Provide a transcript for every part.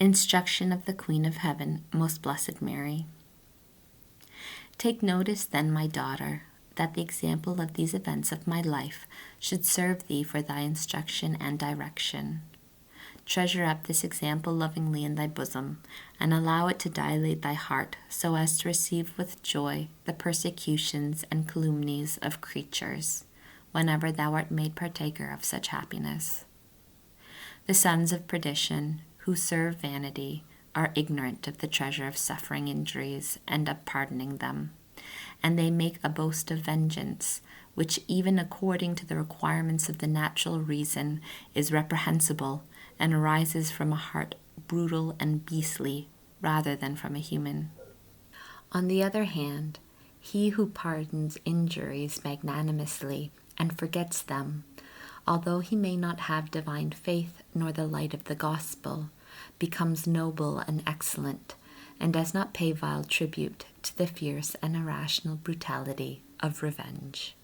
Instruction of the Queen of Heaven, Most Blessed Mary. Take notice then, my daughter, that the example of these events of my life should serve thee for thy instruction and direction. Treasure up this example lovingly in thy bosom, and allow it to dilate thy heart, so as to receive with joy the persecutions and calumnies of creatures, whenever thou art made partaker of such happiness. The sons of perdition, who serve vanity, are ignorant of the treasure of suffering injuries and of pardoning them, and they make a boast of vengeance, which even according to the requirements of the natural reason is reprehensible and arises from a heart brutal and beastly rather than from a human. On the other hand, he who pardons injuries magnanimously and forgets them, although he may not have divine faith nor the light of the gospel, becomes noble and excellent, and does not pay vile tribute to the fierce and irrational brutality of revenge.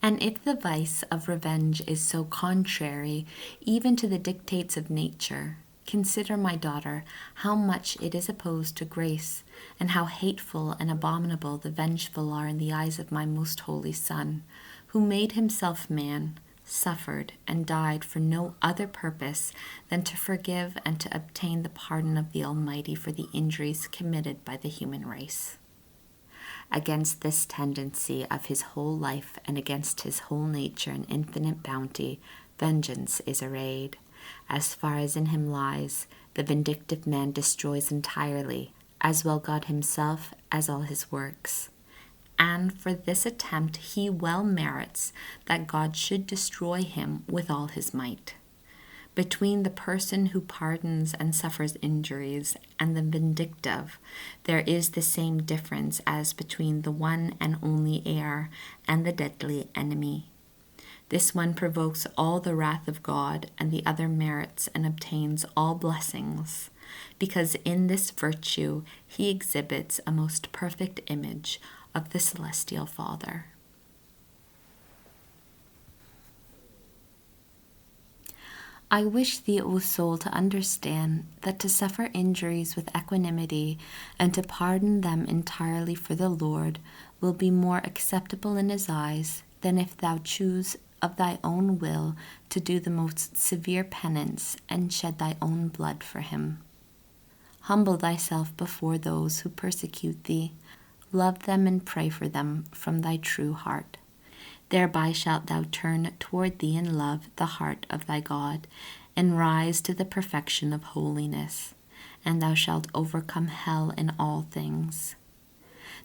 And if the vice of revenge is so contrary even to the dictates of nature, consider, my daughter, how much it is opposed to grace, and how hateful and abominable the vengeful are in the eyes of my most holy Son, who made himself man, suffered, and died for no other purpose than to forgive and to obtain the pardon of the Almighty for the injuries committed by the human race. Against this tendency of his whole life and against his whole nature and infinite bounty, vengeance is arrayed. As far as in him lies, the vindictive man destroys entirely, as well God himself as all his works. And for this attempt he well merits that God should destroy him with all his might. Between the person who pardons and suffers injuries and the vindictive, there is the same difference as between the one and only heir and the deadly enemy. This one provokes all the wrath of God, and the other merits and obtains all blessings, because in this virtue he exhibits a most perfect image of the Celestial Father. I wish thee, O soul, to understand that to suffer injuries with equanimity and to pardon them entirely for the Lord will be more acceptable in his eyes than if thou choose of thy own will to do the most severe penance and shed thy own blood for him. Humble thyself before those who persecute thee, love them and pray for them from thy true heart. Thereby shalt thou turn toward thee in love the heart of thy God, and rise to the perfection of holiness, and thou shalt overcome hell in all things.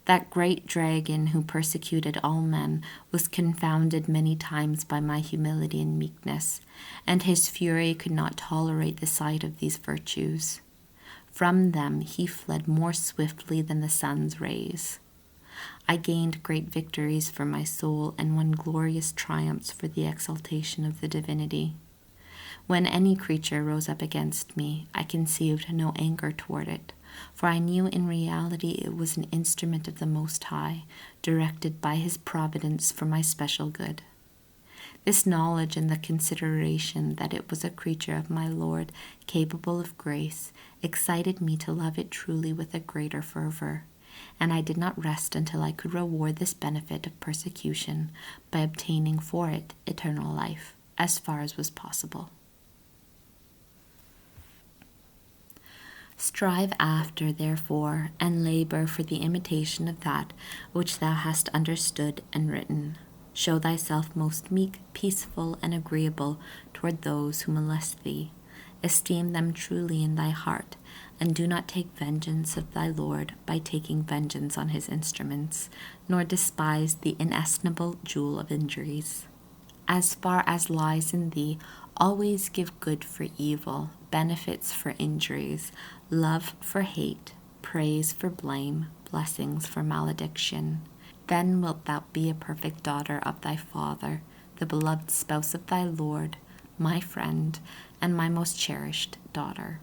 That great dragon who persecuted all men was confounded many times by my humility and meekness, and his fury could not tolerate the sight of these virtues. From them he fled more swiftly than the sun's rays. I gained great victories for my soul and won glorious triumphs for the exaltation of the divinity. When any creature rose up against me, I conceived no anger toward it, for I knew in reality it was an instrument of the Most High, directed by his providence for my special good. This knowledge and the consideration that it was a creature of my Lord, capable of grace, excited me to love it truly with a greater fervor, and I did not rest until I could reward this benefit of persecution by obtaining for it eternal life, as far as was possible. Strive after, therefore, and labor for the imitation of that which thou hast understood and written. Show thyself most meek, peaceful, and agreeable toward those who molest thee. Esteem them truly in thy heart, and do not take vengeance of thy Lord by taking vengeance on his instruments, nor despise the inestimable jewel of injuries. As far as lies in thee, always give good for evil, benefits for injuries, love for hate, praise for blame, blessings for malediction. Then wilt thou be a perfect daughter of thy Father, the beloved spouse of thy Lord, my friend, and my most cherished daughter.